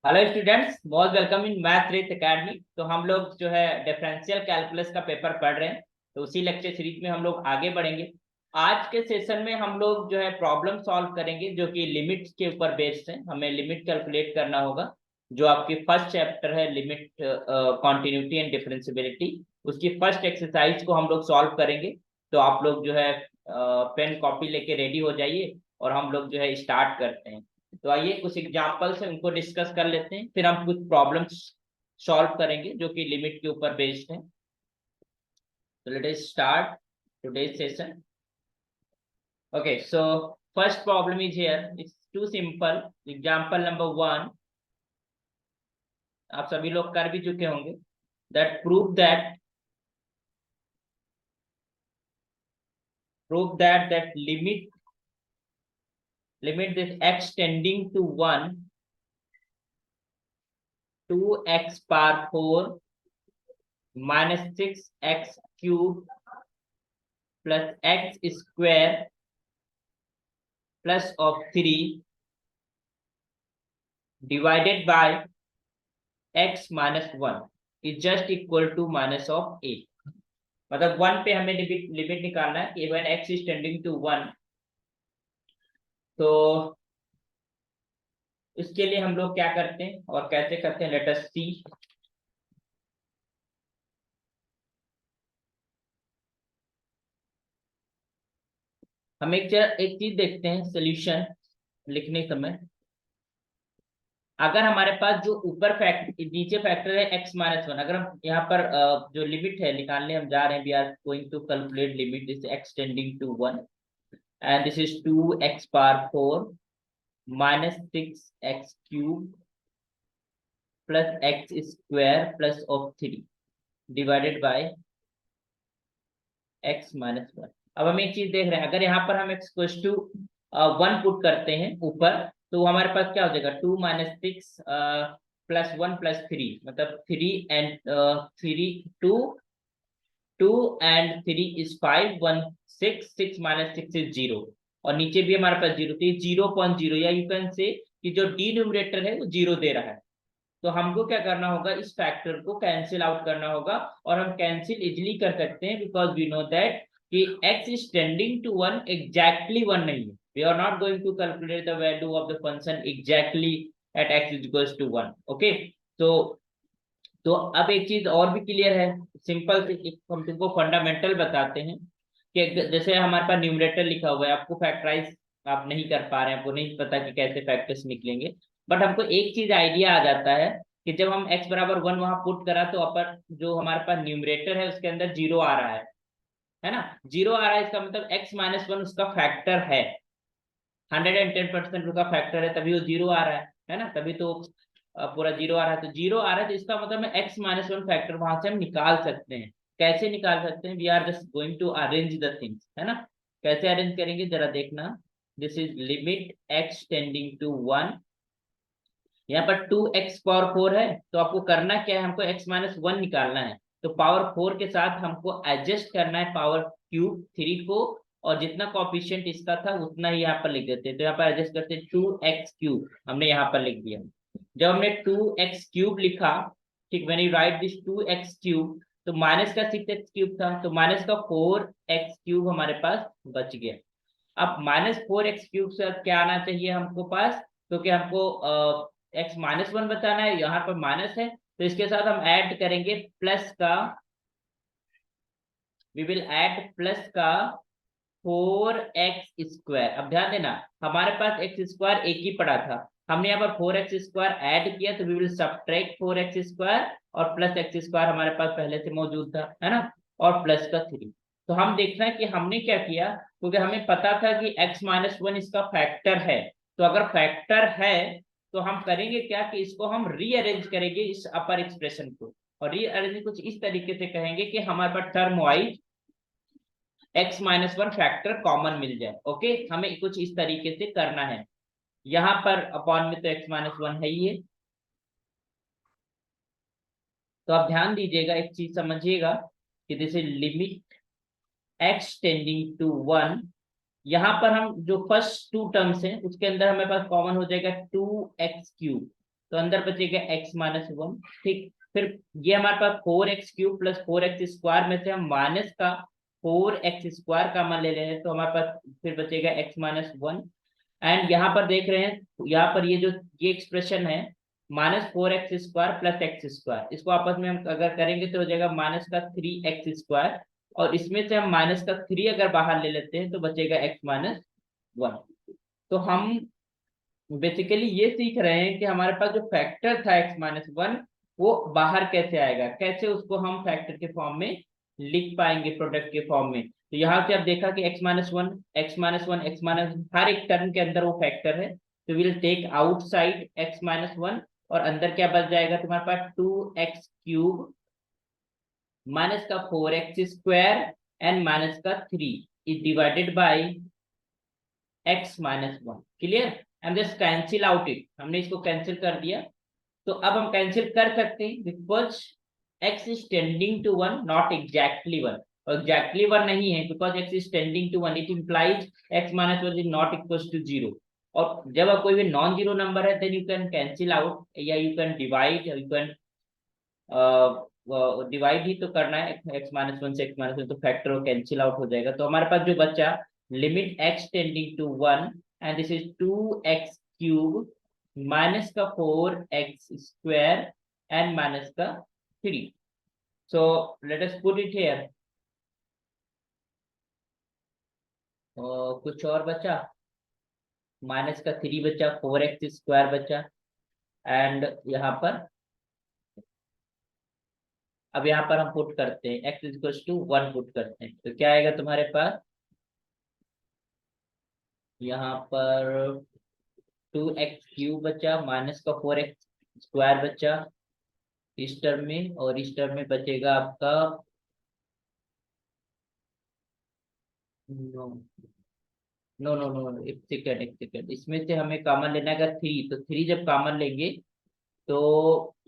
Hello students, बहुत welcome in math rate academy. तो हम लोग जो है डिफरेंशियल कैलकुलस का पेपर पढ़ रहे हैं। तो उसी लेक्चर सीरीज में हम लोग आगे बढ़ेंगे। आज के सेशन में हम लोग जो है प्रॉब्लम सॉल्व करेंगे जो कि लिमिट के ऊपर बेस्ड है। हमें लिमिट कैलकुलेट करना होगा। जो आपकी फर्स्ट चैप्टर है लिमिट कॉन्टिन्यूटी एंड डिफरेंशियबिलिटी, उसकी फर्स्ट एक्सरसाइज को हम लोग सॉल्व करेंगे। तो आप लोग जो है पेन कॉपी लेके रेडी हो जाइए और हम लोग जो है स्टार्ट करते हैं। तो आइए कुछ एग्जांपल्स हैं उनको डिस्कस कर लेते हैं, फिर हम कुछ प्रॉब्लम्स सॉल्व करेंगे जो कि लिमिट के ऊपर बेस्ड हैं। तो let us start today's session. Okay, so first problem is here, it's too simple. Example number 1 आप सभी लोग कर भी चुके होंगे। That limit this x tending to 1, 2x power 4 minus 6x cube plus x square plus of 3 divided by x minus 1 is just equal to minus of a। मतलब 1 पे हमें लिमिट निकालना है कि when x is tending to 1। तो इसके लिए हम लोग क्या करते हैं और कैसे करते हैं, लेट अस सी। हम एक चीज देखते हैं सोल्यूशन लिखने समय। अगर हमारे पास जो ऊपर नीचे फैक्टर है x माइनस 1, अगर हम यहाँ पर जो लिमिट है निकालने हम जा रहे हैं, we are going to calculate limit this x tending to 1 and this is 2x power 4 minus 6x cube plus x square plus of 3 divided by x minus 1। अब हम एक चीज देख रहे हैं, अगर यहाँ पर हम x इक्वल्स टू 1 पुट करते हैं ऊपर, तो हमारे पास क्या हो जाएगा, 2 माइनस 6 प्लस 1 प्लस 3, मतलब 3 and 3 2 and 3 is 5 1 6 6 minus 6 is 0। और नीचे भी हमारे पास 0, तो ये 0.0, या यू कैन से कि जो डिनोमिनेटर है वो 0 दे रहा है। तो हमको क्या करना होगा, इस फैक्टर को कैंसिल आउट करना होगा। और हम कैंसिल इजिली कर सकते हैं बिकॉज वी नो दैट कि x is tending to 1 exactly 1 नहीं है। We are not going to calculate the value of the function exactly at x is equals to 1। Okay, तो अब एक चीज और भी क्लियर है। सिंपल से हम तुमको फंडामेंटल बताते हैं कि जैसे हमारे पास न्यूमरेटर लिखा हुआ है, आपको फैक्टराइज आप नहीं कर पा रहे हैं, आपको नहीं पता कि कैसे फैक्टर्स निकलेंगे, बट हमको एक चीज आइडिया आ जाता है कि जब हम x बराबर 1 वहां पुट करा तो अपर जो हमारे पास न्यूमरेटर है उसके अंदर 0 आ रहा है ना। 0 आ रहा है, इसका मतलब x माइनस 1 उसका फैक्टर है, 110% उसका फैक्टर है, तभी वो 0 आ रहा है ना। तभी तो पूरा 0 आ रहा है, तो 0 आ रहा है तो इसका मतलब है x माइनस 1 फैक्टर वहां से हम निकाल सकते हैं। कैसे निकाल सकते हैं, we are just going to arrange the things, है ना। कैसे अरेंज करेंगे जरा देखना। This is limit x tending to 1। यहाँ पर 2x पावर 4 है, तो आपको करना क्या है, हमको x माइनस 1 निकालना है। तो पावर 4 के साथ हमको एडजस्ट करना है पावर क्यूब 3 को, और जितना कॉफिशिएंट इसका था उतना ही यहाँ पर लिख देते हैं। तो यहाँ पर एडजस्ट करते हैं 2x क्यूब, हमने यहाँ पर लिख दिया। जब हमने 2x क्यूब लिखा, ठीक, when you right this 2x cube, तो माइनस का 6x क्यूब था, तो माइनस का 4x क्यूब हमारे पास बच गया। अब माइनस 4x क्यूब से अब क्या आना चाहिए हमको पास, क्योंकि हमको x माइनस 1 बताना है, यहाँ पर माइनस है, तो इसके साथ हम ऐड करेंगे प्लस का, वी विल ऐड प्लस का 4x स्क्वायर। अब ध्यान देना, हमारे पास एक्स स्क्वायर एक ही पड़ा था, हमने यहाँ पर 4x स्क्वायर ऐड किया, तो we will subtract 4x square, और प्लस x स्क्वायर हमारे पास पहले से मौजूद था, है ना, और प्लस का 3। तो हम देखना है कि हमने क्या किया, क्योंकि हमें पता था कि x माइनस 1 इसका फैक्टर है। तो अगर फैक्टर है तो हम करेंगे क्या कि इसको हम रीअरेंज करेंगे इस अपर एक्सप्रेशन को, और रीअरेंज कुछ इस तरीके से कहेंगे कि हमारे पास term wise x minus 1 factor common मिल जाए। ओके, हमें कुछ इस तरीके से करना है। यहां पर अपॉन में तो x माइनस 1 है ही है। तो आप ध्यान दीजिएगा, एक चीज समझिएगा कि this is limit x tending to 1। यहां पर हम जो फर्स्ट टू टर्म्स हैं उसके अंदर हमें पास कॉमन हो जाएगा 2x क्यूब, तो अंदर बचेगा x माइनस वन। ठीक, फिर ये हमारे पास 4x³ प्लस 4x² में से हम माइनस का 4x² का मान ले रहे हैं, तो हमारे पास फिर बचेगा x माइनस वन। एंड यहाँ पर देख रहे हैं, यहाँ पर ये जो ये एक्सप्रेशन है -4x² प्लस x², इसको आपस में हम अगर करेंगे तो हो जाएगा -3x², और इसमें से हम -3 अगर बाहर ले लेते हैं तो बचेगा x माइनस वन। तो हम बेसिकली ये सीख रहे हैं कि हमारे पास जो फैक्टर था x माइनस वन, वो बाहर कैसे आएगा, कैसे उसको हम फैक्टर के फॉर्म में लिख पाएंगे, प्रोडक्ट के फॉर्म में। तो यहाँ से आप देखा कि x minus one, x minus one, x minus, हर एक टर्म के अंदर वो फैक्टर है। तो will take outside x minus one, और अंदर क्या बच जाएगा तुम्हारे पास 2x³ माइनस का 4x² एंड माइनस का 3 is divided by x minus one. Clear? हम जस्ट कैंसिल आउट इट, हमने इसको कैंसिल कर दिया। तो अब हम कैंसिल कर सकते हैं because x is tending to one, not exactly one. और एग्जैक्टली वन नहीं है, because x is tending to one, it implies x minus one is not equal to zero. और जब कोई भी नॉन जीरो नंबर है then you can cancel out, या you can divide, you can divide ही तो करना है x माइनस वन से x माइनस वन, तो फैक्टर कैंसिल आउट हो जाएगा। तो हमारे पास जो बचा limit x tending to one, and this is 2x³ minus का 4x² एंड माइनस का 3। So let us put it here. कुछ और बचा, माइनस का 3 बचा, 4x² बचा, एंड यहाँ पर अब यहाँ पर हम पुट करते हैं x इक्वल टू 1 पुट करते हैं, तो क्या आएगा तुम्हारे पास यहाँ पर 2x³ बचा, माइनस का 4x² बचा इस टर्म में, और इस टर्म में बचेगा आपका नो नो नो नो, एक सेकेंड एक सेकेंड, इसमें से हमें कॉमन लेना है अगर 3, तो 3 जब कॉमन लेंगे तो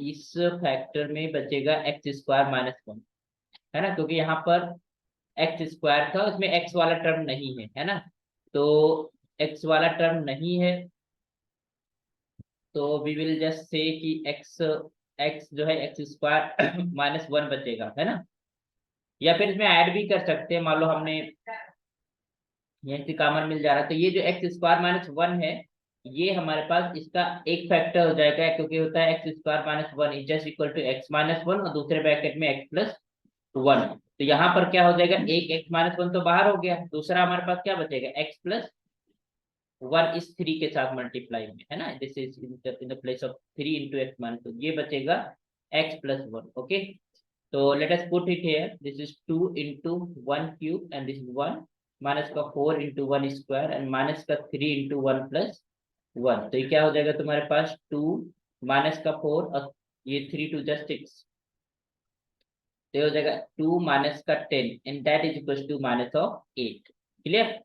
इस फैक्टर में बचेगा x² माइनस वन, है ना, क्योंकि यहाँ पर x² था, उसमें x वाला टर्म नहीं है, है ना। तो x वाला टर्म नहीं है, तो वी विल जस्ट से कि x जो है x² माइनस वन बचेगा, है ना। या फिर इसमें ऐड भी कर सकते हैं, मान लो हमने यहाँ से कॉमन मिल जा रहा है, तो ये जो x² माइनस वन है, ये हमारे पास इसका एक फैक्टर हो जाएगा, क्योंकि होता है x² minus one is just equal to x minus one, और दूसरे ब्रैकेट में x प्लस वन। तो यहाँ पर क्या हो जाएगा, एक x माइनस वन तो बाहर हो गया, दूसरा हमारे पास क्या बचेगा x प्लस वन इस 3 के साथ मल्टीप्लाई में, है ना, this is in the place of 3 into x minus, तो ये बचेगा x प्लस वन। ओके, तो let us put it here, this is 2 into 1³ and this is 1, minus का 4 इंटू 1² एंड माइनस का 3 इंटू 1 प्लस वन। तो ये क्या हो जाएगा तुम्हारे पास 2 माइनस का 4, और ये 3 टू जस्ट 6, तो हो जाएगा 2 माइनस का 10 and that is equal to minus of 8। Clear?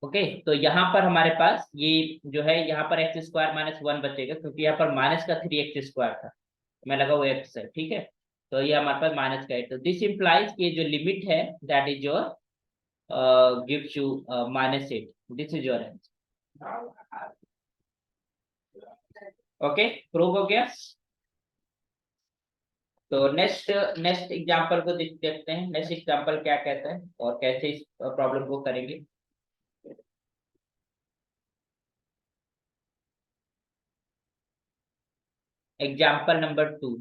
Okay, तो यहाँ पर हमारे पास ये जो है, यहाँ पर x² माइनस वन बचेगा, क्योंकि यहाँ पर माइनस का 3x² था, मैं लगा वो x है, ठीक है। तो ये हमारे पास माइनस का है, तो दिस इंप्लाइज ये जो लिमिट है that is your gives you -8, this is your answer. Okay, prove हो गया। तो नेक्स्ट नेक्स्ट एग्जांपल को देखते हैं, नेक्स्ट एग्जांपल क्या कहता है और कैसे इस प्रॉब्लम को करेंगे। Example number 2,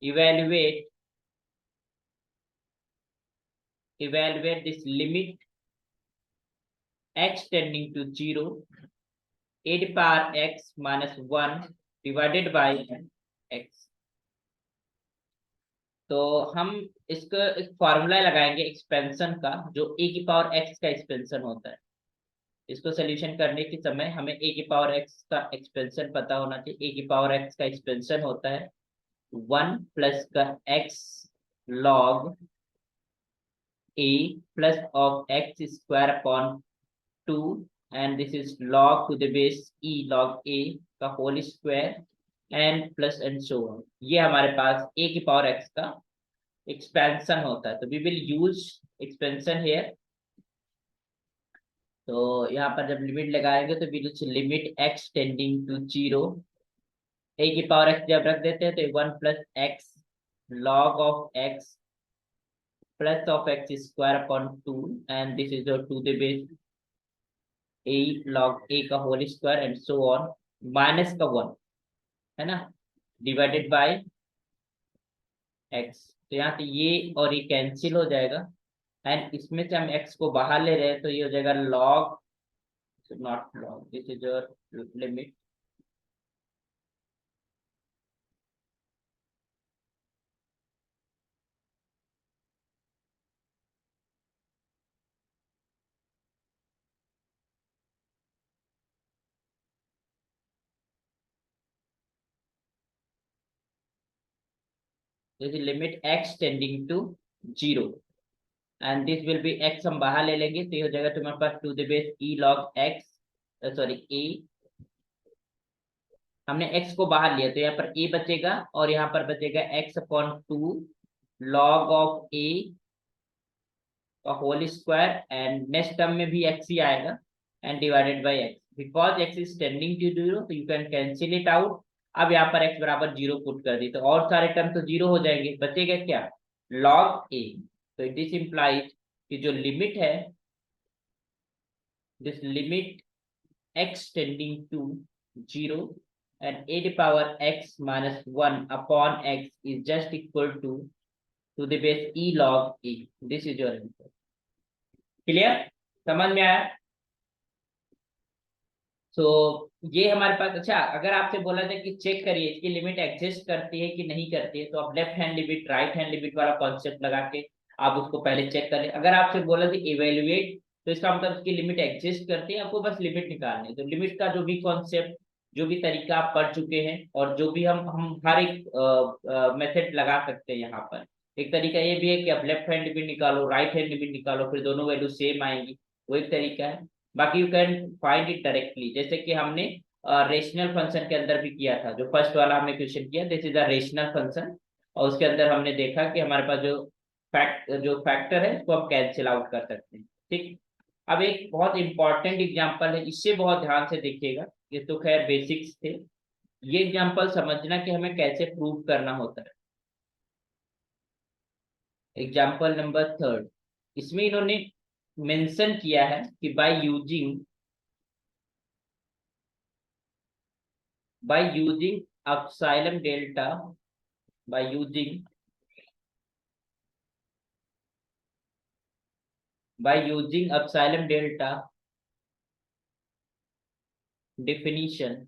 evaluate this limit x tending to 0, a to the power x minus 1 divided by x। तो हम इसका एक फॉर्मूला लगाएंगे एक्सपेंशन का, जो a की पावर x का एक्सपेंशन होता है। इसको सोल्यूशन करने के समय हमें a की पावर x का एक्सपेंशन पता होना चाहिए। a की पावर x का एक्सपेंशन होता है 1 प्लस का x log a plus of x² upon 2, and this is log to the base e log a का whole square and plus and so on. ये हमारे पास a की पावर x का एक्सपेंशन होता है, तो we will use expansion here. तो यहाँ पर जब लिमिट लगाएंगे तो limit x tending to zero, A की पावर एक्स जब रख देते हैं तो 1 + x log of x plus of x square upon 2, and this is your to the base a log a का whole square and so on, minus का 1 है ना, डिवाइडेड बाय x। तो यहाँ पे ये और ये कैंसिल हो जाएगा, एंड इसमें से हम x को बाहर ले रहे हैं तो ये हो जाएगा log, not log, this is your limit. This is limit x tending to zero, and this will be x हम बाहर ले लेंगे तो ये हो जाएगा तुम्हारे पास to the base e log x, sorry a, हमने x को बाहर लिया तो यहाँ पर a बचेगा और यहाँ पर बचेगा x/2 log ऑफ a का whole square, and next term में भी x ही आएगा and divided by x, because x is tending to zero तो you can cancel it out. अब यहाँ पर x बराबर जीरो पुट कर दी तो और सारे टर्म तो जीरो हो जाएंगे, बचेगा क्या, log a। तो दिस इंप्लाइज कि जो लिमिट है, this limit x tending to zero and a to power x minus 1 upon x is just equal to the base e log a. This is your answer. Clear, समझ में आया? तो ये हमारे पास, अच्छा अगर आपसे बोला जाए कि चेक करिए इसकी लिमिट एग्जिस्ट करती है कि नहीं करती है, तो आप left hand limit right hand limit वाला कॉन्सेप्ट लगा के आप उसको पहले चेक करें। अगर आपसे बोला जाए इवेल्युएट तो इसका मतलब उसकी लिमिट एग्जिस्ट करती है, आपको बस लिमिट निकालनी है। तो लिमिट का जो भी कॉन्सेप्ट, जो भी तरीका आप पढ़ चुके हैं, और जो भी हम हर एक मेथड लगा सकते हैं यहाँ पर। एक तरीका ये भी है कि आप लेफ्ट हैंड लिमिट निकालो, राइट हैंड लिमिट निकालो, फिर दोनों वैल्यू सेम आएंगी, वो एक तरीका है। बाकी you can find it directly, जैसे कि हमने रेशनल फंक्शन के अंदर भी किया था, जो फर्स्ट वाला हमने क्वेश्चन किया, this is a rational function, और उसके अंदर हमने देखा कि हमारे पास जो फैक्टर है उसको हम कैंसिल आउट कर सकते हैं। ठीक, अब एक बहुत इंपॉर्टेंट एग्जांपल है, इससे बहुत ध्यान से देखिएगा, ये तो खैर बेसिक्स थे, ये एग्जांपल समझना कि हमें कैसे प्रूव करना होता है। एग्जांपल नंबर थर्ड, इसमें इन्होंने मेंशन किया है कि by using epsilon delta, by using epsilon delta definitions,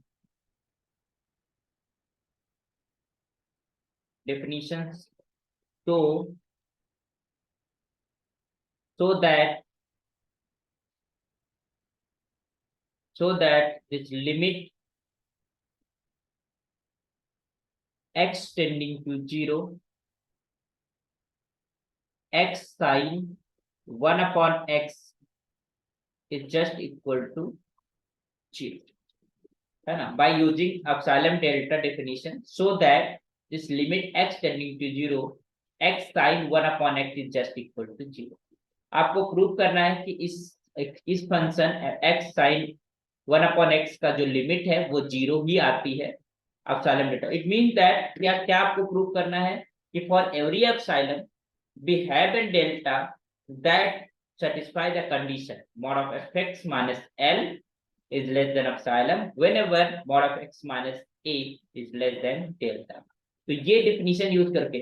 so that this limit x tending to zero, x sin 1 upon x is just equal to 0, है ना, by using epsilon delta definition, so that this limit x tending to 0, x sin 1 upon x is just equal to 0। आपको prove करना है कि इस function x sin 1 upon x का जो लिमिट है वो 0 ही आती है epsilon delta। It means that क्या क्या आपको प्रूव करना है कि for every epsilon we have a delta that satisfy the condition mod of fx minus L is less than epsilon whenever mod of x minus a is less than delta। तो ये definition use करके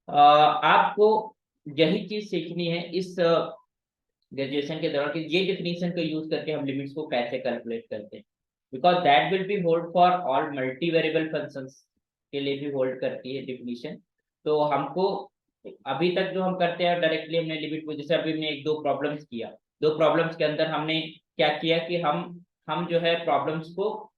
आपको यही चीज सीखनी है इस graduation के दौरान, कि ये डेफिनेशन को यूज करके हम लिमिट्स को कैसे कैलकुलेट करते हैं, because that will B hold for all multi variable functions के लिए भी होल्ड करती है डेफिनेशन। तो हमको अभी तक जो हम करते हैं डायरेक्टली हमने लिमिट को, जैसे अभी हमने एक दो प्रॉब्लम्स किया, दो प्रॉब्लम्स के अंदर हमने क्या किया कि हम जो है प्रॉब्लम्स को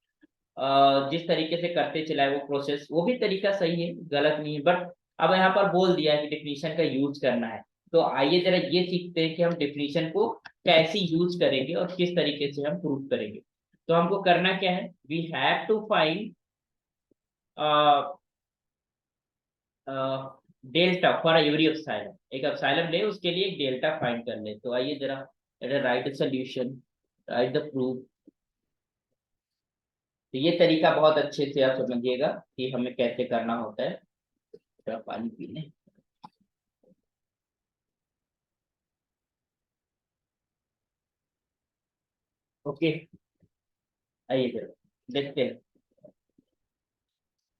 जिस तरीके से करते चलाए वो प्रोसेस, वो भी तरीका सही है, गलत नहीं है, बट अब यहाँ पर बोल दिया कि डेफिनेशन का यूज करना है। तो आइए जरा ये सीखते हैं कि हम डेफिनेशन को कैसे यूज करेंगे और किस तरीके से हम प्रूव करेंगे। तो हमको करना क्या है, we have to find delta for every epsilon, एक एप्सिलॉन ले उसके लिए एक डेल्टा फाइंड कर ले। तो आइए जरा right solution, right the proof. तो ये तरीका बहुत अच्छे से आप समझिएगा कि हमें कैसे करना होता है। थोड़ा पानी पी लें। ओके, आइए फिर देखते हैं।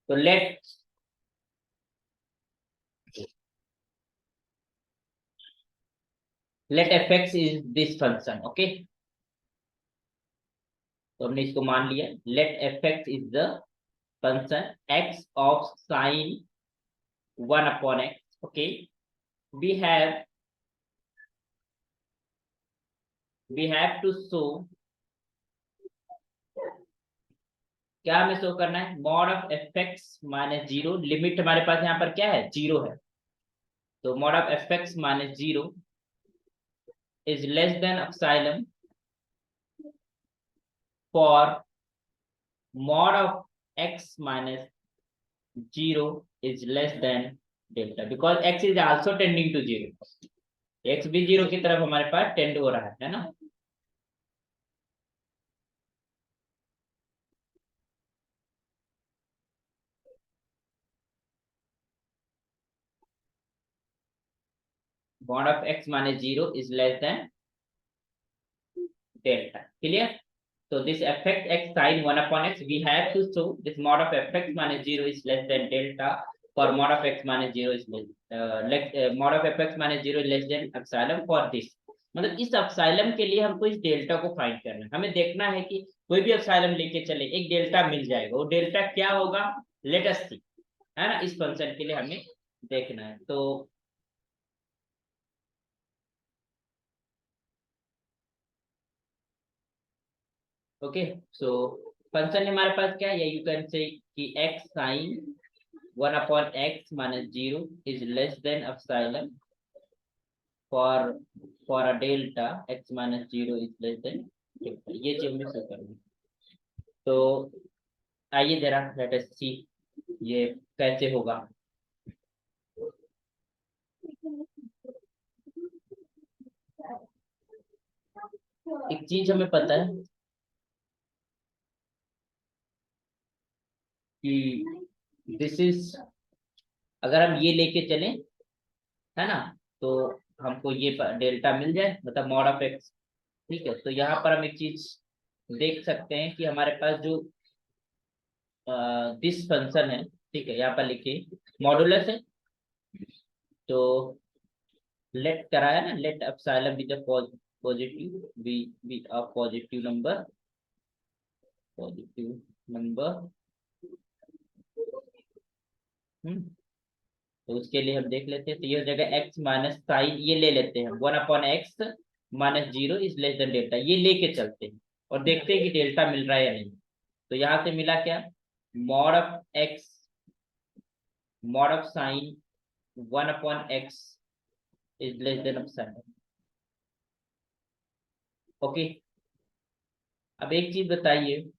तो let f x is this function. Okay, तो हमने इसको मान लिया। Let f x is the function x of sine 1/x। Okay, we have we have to show, क्या हमें शो करना है, mod of F x minus zero. Limit हमारे पास यहाँ पर क्या है, जीरो है। तो mod of F x minus zero is less then epsilon for mod of x minus 0 is less than delta, because x is also tending to 0। x भी 0 की तरफ हमारे पास टेंड हो रहा है ना। mod of x minus 0 is less than delta। clear? So this fx x sin 1/x, we have to show this mod of fx minus 0 is less than delta for mod of x minus 0 is less mod of fx minus 0 is less than epsilon for this। मतलब इस epsilon के लिए हमको इस delta को find करना है। हमें देखना है कि कोई भी एप्सिलॉन लेके चले एक डेल्टा मिल जाएगा। वो डेल्टा क्या होगा, लेट अस सी, है ना। इस फंक्शन के लिए हमें देखना है। तो ओके, सो फंक्शन हमारे पास क्या है, या यू कैन से कि x sin 1/x minus 0 is less than epsilon for a delta x minus 0 is less than delta। ये चीज में शो करूंगी। तो आइए जरा लेट अस सी ये कैसे होगा। एक चीज हमें पता है कि दिस इज, अगर हम ये लेके चलें, है ना, तो हमको ये डेल्टा मिल जाए, मतलब मॉड ऑफ एक्स। ठीक है, तो यहाँ पर हम एक चीज देख सकते हैं कि हमारे पास जो दिस फंक्शन है, ठीक है, यहाँ पर लिखिए मॉडुलस है। तो लेट कराया ना, let epsilon be the positive, be a positive number. तो उसके लिए हम देख लेते हैं। तो ये हो जाएगा x माइनस साइन, ये ले लेते हैं 1/x minus 0 is less than delta, ये लेके चलते हैं और देखते हैं कि डेल्टा मिल रहा है या नहीं। तो यहाँ से मिला क्या, mod of x, mod of sine 1/x is less then epsilon. Okay, अब एक चीज बताइए,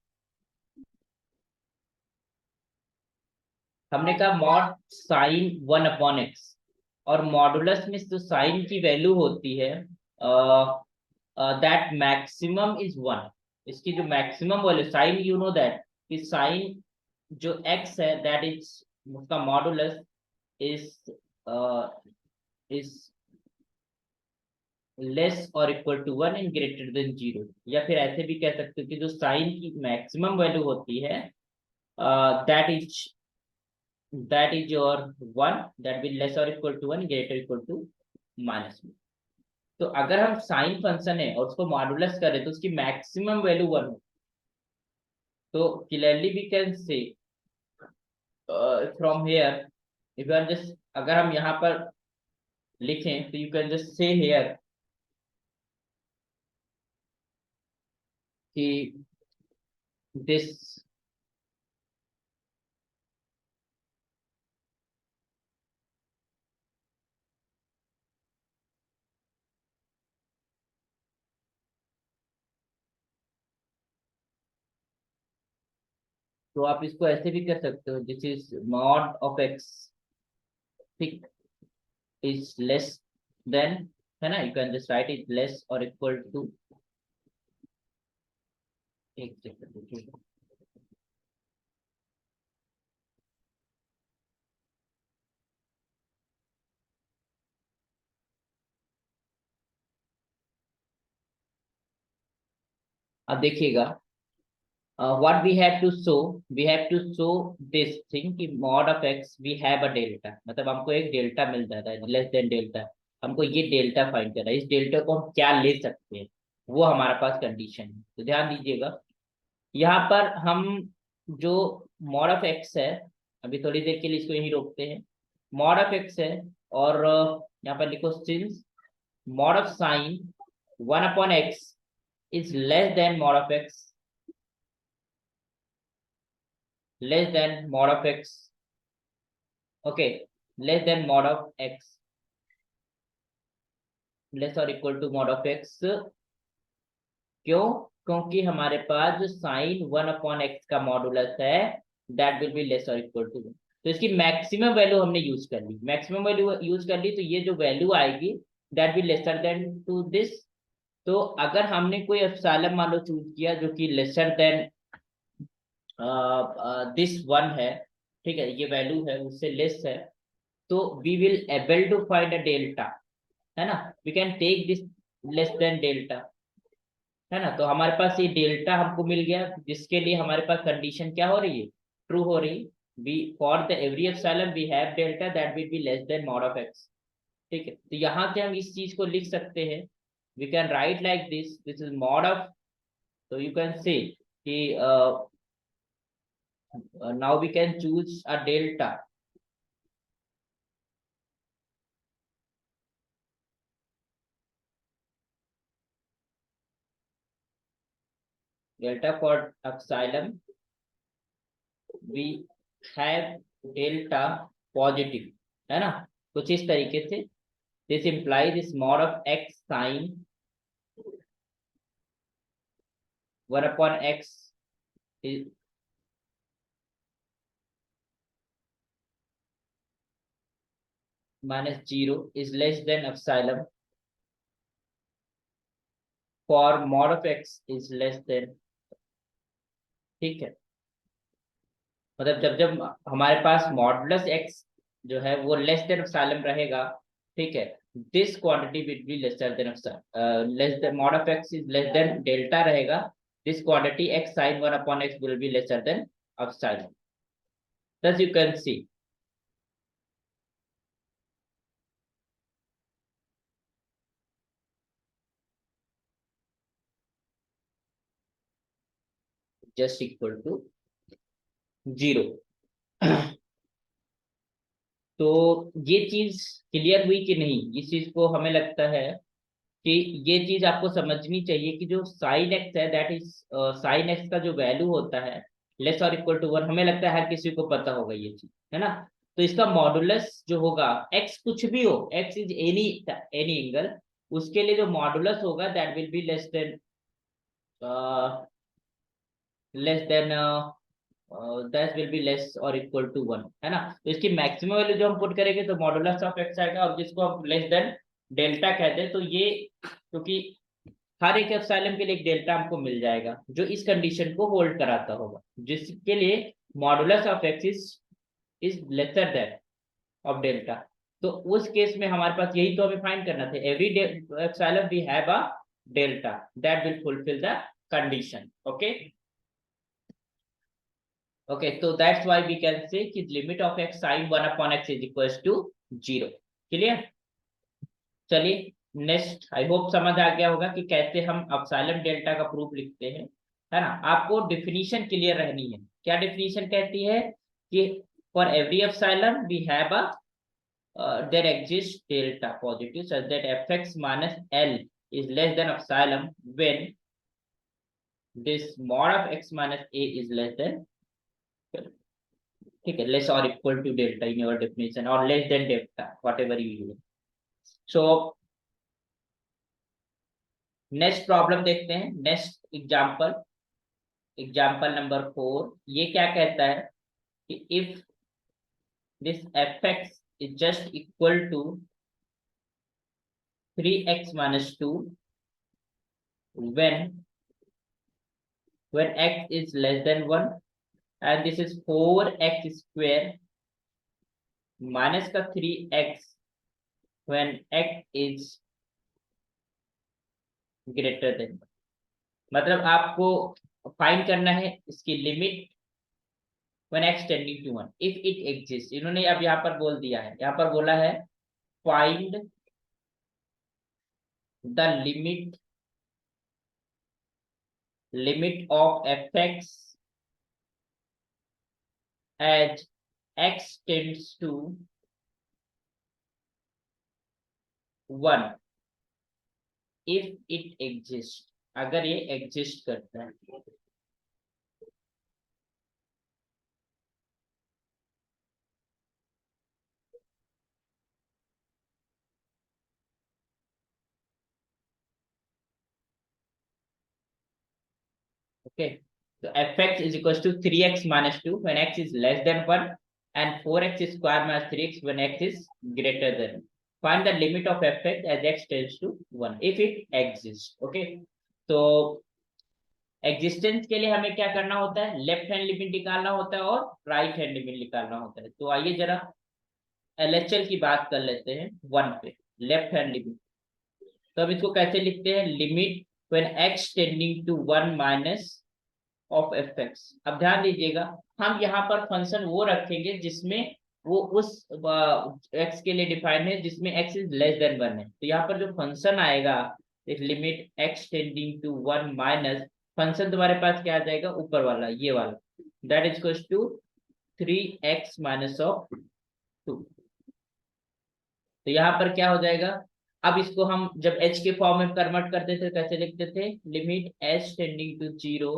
हमने कहा मॉड साइन 1/x, और मॉडुलस में जो साइन की वैल्यू होती है दैट मैक्सिमम इज 1। इसकी जो maximum value sine, you know that कि साइन जो x है दैट इज, उसका मॉडुलस इज इज लेस और equal to 1 and greater than 0। या फिर ऐसे भी कह सकते हो कि जो साइन की मैक्सिमम वैल्यू होती है that is your 1, that will less or equal to 1 greater equal to -1। तो अगर हम साइन फंक्शन है और उसको मॉडुलस करें तो उसकी मैक्सिमम वैल्यू 1 हो। तो clearly we can say from here, if you are just, अगर हम यहाँ पर लिखें तो you can just say here कि दिस, तो आप इसको ऐसे भी कर सकते हो, this is mod of x, ठीक, इज लेस देन, है ना, you can just write it less और इक्वल टू एक सेकंड रुकिए। अब देखिएगा, what we have to show this thing कि mod of x we have a delta, मतलब हमको एक डेल्टा मिल जाता है लेस देन डेल्टा। हमको ये डेल्टा फाइंड करना है, इस डेल्टा को हम क्या ले सकते हैं, वो हमारे पास कंडीशन है। तो ध्यान दीजिएगा, यहाँ पर हम जो mod ऑफ x है, अभी थोड़ी देर के लिए इसको यहीं रोकते हैं। mod ऑफ x है, और यहाँ पर लिखो since mod of sine 1/x is less then mod of x, less than mod of x, okay, less than mod of x, less or equal to mod of x। क्यों? क्योंकि हमारे पास जो साइन 1/x का modulus है that will be less और equal to 1। तो इसकी मैक्सिमम वैल्यू हमने यूज कर ली, मैक्सिमम वैल्यू यूज कर ली, तो ये जो वैल्यू आएगी that will lesser than to this. तो अगर हमने कोई एप्सिलॉन मान लो चूज किया जो कि लेसर देन दिस वन है, ठीक है, ये वैल्यू है उससे लेस है, तो we will able to find a delta, है ना। We can take this less than delta, है ना। तो हमारे पास ये डेल्टा हमको मिल गया, जिसके लिए हमारे पास कंडीशन क्या हो रही है, ट्रू हो रही। We for the every epsilon we have delta that will be less than mod of x. ठीक है, तो यहाँ से हम इस चीज को लिख सकते हैं, we can write like this is mod of. तो यू कैन से कि now we can choose a delta, delta for epsilon we have delta positive, है ना। कुछ इस तरीके से this imply this mod of x sine 1/x is -0 is less than epsilon for mod of x is less than। ठीक है, मतलब जब जब हमारे पास मॉडुलस x जो है वो लेस देन एप्सिलॉन रहेगा, ठीक है, this quantity will be lesser than epsilon, less than mod of x is less than delta रहेगा, this quantity x sin 1/x will be lesser than epsilon। thus you can see just equal to 0। तो ये चीज clear हुई कि नहीं, इस चीज को हमें लगता है कि ये चीज आपको समझनी चाहिए कि जो साइन एक्स है दैट इज, साइन एक्स का जो वैल्यू होता है लेस और इक्वल टू 1, हमें लगता है हर किसी को पता होगा ये चीज, है ना। तो इसका मॉडुलस जो होगा, एक्स कुछ भी हो, x is any any angle, उसके लिए जो मॉडुलस होगा that will be less then that will be less और इक्वल टू 1, है ना। तो इसकी मैक्सिमम वैल्यू जो हम पुट करेंगे तो मॉडुलस ऑफ एक्स आएगा, और जिसको हम लेस देन डेल्टा कहते हैं, तो ये क्योंकि हर एक एप्सिलॉन के लिए एक डेल्टा हमको मिल जाएगा जो इस कंडीशन को होल्ड कराता होगा, जिसके लिए modulus of x is lesser than of delta. तो उस केस में हमारे पास यही तो हमें फाइंड करना था, every epsilon we have a delta that will fulfil the condition. Okay okay, तो that's why we can say कि limit of x sine 1/x is equals to 0। Clear? चलिए नेक्स्ट, आई होप समझ आ गया होगा कि कैसे हम एप्सिलॉन डेल्टा का प्रूफ लिखते हैं, है ना। आपको डिफिनीशन क्लियर रहनी है। क्या डिफिनीशन कहती है कि for every epsilon we have a there exist delta positive such that fx minus l is less than epsilon when this mod of x minus a is less than, ठीक है, less और equal to delta in your definition, और less than delta whatever you use. So next problem देखते हैं, next example, example number 4। ये क्या कहता है कि if this fx is just equal to 3x minus 2 when when x is less than 1, and this is 4x square minus का 3x when x is greater than 1। मतलब आपको find करना है इसकी limit when x tending to 1 if it exists। इन्होंने अब यहाँ पर बोल दिया है, यहाँ पर बोला है find the limit of fx as x tends to 1 if it exists, अगर ये एग्जिस्ट करता है। Okay, so fx is equals to 3x minus 2 when x is less than 1 and 4x square minus 3x when x is greater than 1। Find the limit of fx as x tends to 1 if it exists। Okay, तो existence के लिए हमें क्या करना होता है, left hand limit निकालना होता है और राइट हैंड लिमिट निकालना होता है। तो आइए जरा एलएचएल की बात कर लेते हैं 1 पे, लेफ्ट हैंड लिमिट। तो अब इसको कैसे लिखते हैं, limit when x tending to 1 minus of fx। अब ध्यान दीजिएगा हम यहाँ पर फंक्शन वो रखेंगे जिसमें वो उस x के लिए डिफाइन है जिसमें x इज लेस देन 1 है। तो यहाँ पर जो फंक्शन आएगा limit x tending to 1 minus, function तुम्हारे पास क्या आ जाएगा, ऊपर वाला ये वाला, that is equals to 3x minus of 2। तो यहाँ पर क्या हो जाएगा, अब इसको हम जब h के फॉर्म में कन्वर्ट करते थे कैसे लिखते थे, limit h tending to 0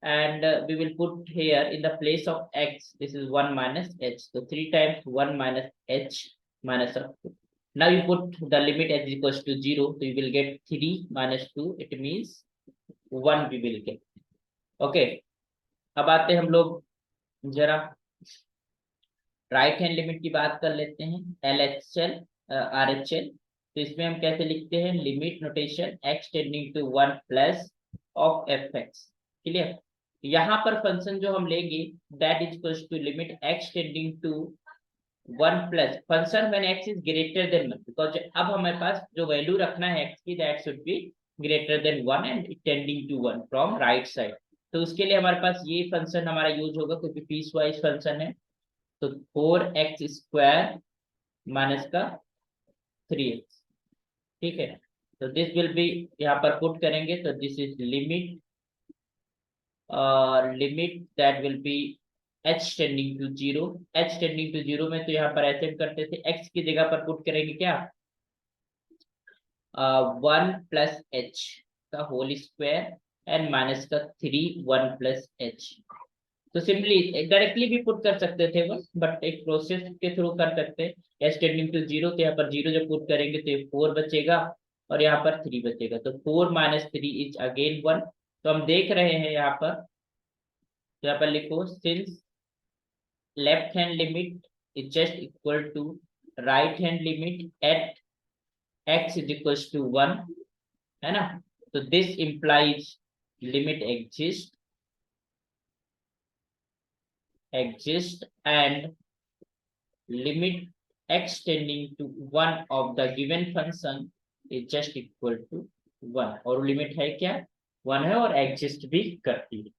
and we will put here in the place of x this is 1 minus h, so 3 times 1 minus h minus of 2। now you put the limit h equals to 0, so you will get 3 minus 2, it means 1 we will get। okay, अब आते हैं हम लोग जरा right hand limit की बात कर लेते हैं, LHL RHL। तो इसमें हम कैसे लिखते हैं, limit notation x tending to 1 plus of fx। Clear, यहाँ पर फंक्शन जो हम लेंगे that is equals to limit x tending to 1 plus function when x is greater than 1, because अब हमारे पास जो वैल्यू रखना है x की that should be greater than 1 and tending to 1 from right side. तो उसके लिए हमारे पास ये फंक्शन हमारा यूज होगा क्योंकि पीस वाइज फंक्शन है। तो 4x स्क्वायर माइनस का 3x, ठीक है। तो दिस विल बी यहाँ पर पुट करेंगे, तो this is limit limit that will be h tending to 0, h tending to 0 में तो यहाँ पर ऐसे करते थे, x की जगह पर पुट करेंगे क्या, 1 प्लस h का होल स्क्वायर एंड माइनस का 3 1 प्लस h। तो सिंपली डायरेक्टली भी पुट कर सकते थे बस, बट एक प्रोसेस के थ्रू कर सकते हैं। h टेंडिंग टू 0, तो यहाँ पर 0 जब पुट करेंगे तो ये 4 बचेगा और यहाँ पर 3 बचेगा, तो 4 माइनस 3 इज अगेन 1। तो हम देख रहे हैं यहाँ पर, तो यहाँ पर लिखो since left hand limit is just equal to right hand limit at x is equal to 1, है ना। तो this implies limit exist and limit x tending to 1 of the given function is just equal to 1, और limit है क्या, 1 है और exist भी करती है।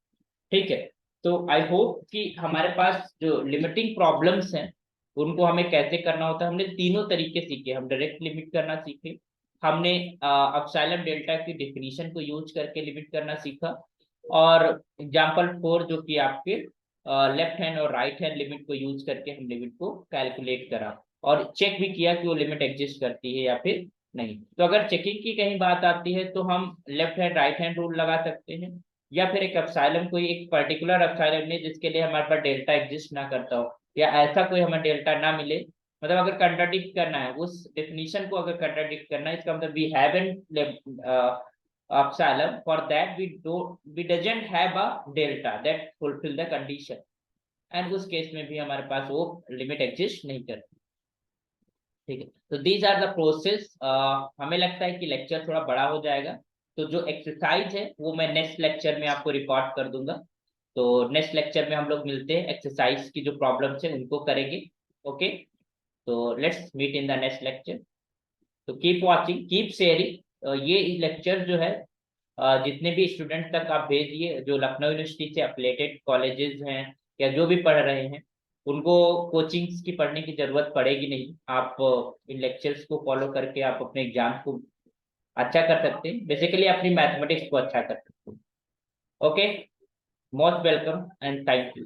ठीक है, तो आई होप कि हमारे पास जो लिमिटिंग प्रॉब्लम्स हैं उनको हमें कैसे करना होता है, हमने तीनों तरीके सीखे। हम डायरेक्ट लिमिट करना सीखे, हमने एप्सिलॉन डेल्टा की डेफिनेशन को यूज करके लिमिट करना सीखा, और एग्जांपल 4 जो कि आपके लेफ्ट हैंड और राइट हैंड लिमिट को यूज करके हम लिमिट को कैलकुलेट करा और चेक भी किया कि वो लिमिट एग्जिस्ट करती है या फिर नहीं। तो अगर चेकिंग की कहीं बात आती है तो हम left hand right hand rule लगा सकते हैं, या फिर एक एप्सिलॉन कोई एक पर्टिकुलर एप्सिलॉन है जिसके लिए हमारे पास डेल्टा एग्जिस्ट ना करता हो, या ऐसा कोई हमें डेल्टा ना मिले, मतलब अगर कंट्राडिक्ट करना है उस डेफिनेशन को, अगर कंट्राडिक्ट करना है इसका मतलब we haven't epsilon, for that we doesn't have a delta that fulfill the condition, and उस केस में भी हमारे पास वो लिमिट एग्जिस्ट नहीं करती। ठीक है, तो दीज आर द प्रोसेस। हमें लगता है कि लेक्चर थोड़ा बड़ा हो जाएगा, तो जो एक्सरसाइज है वो मैं नेक्स्ट लेक्चर में आपको रिकॉर्ड कर दूंगा। तो नेक्स्ट लेक्चर में हम लोग मिलते हैं, एक्सरसाइज की जो प्रॉब्लम्स है उनको करेंगे। ओके, तो let's meet in the next lecture. तो कीप वॉचिंग, कीप शेयरिंग। ये लेक्चर जो है जितने भी स्टूडेंट तक आप भेजिए जो लखनऊ यूनिवर्सिटी से अफिलिएटेड कॉलेजेस हैं या जो भी पढ़ रहे हैं, उनको कोचिंग्स की पढ़ने की जरूरत पड़ेगी नहीं। आप इन लेक्चर्स को फॉलो करके आप अपने एग्जाम को अच्छा कर सकते हैं, बेसिकली अपनी मैथमेटिक्स को अच्छा कर सकते हैं। Okay, most welcome and thank you.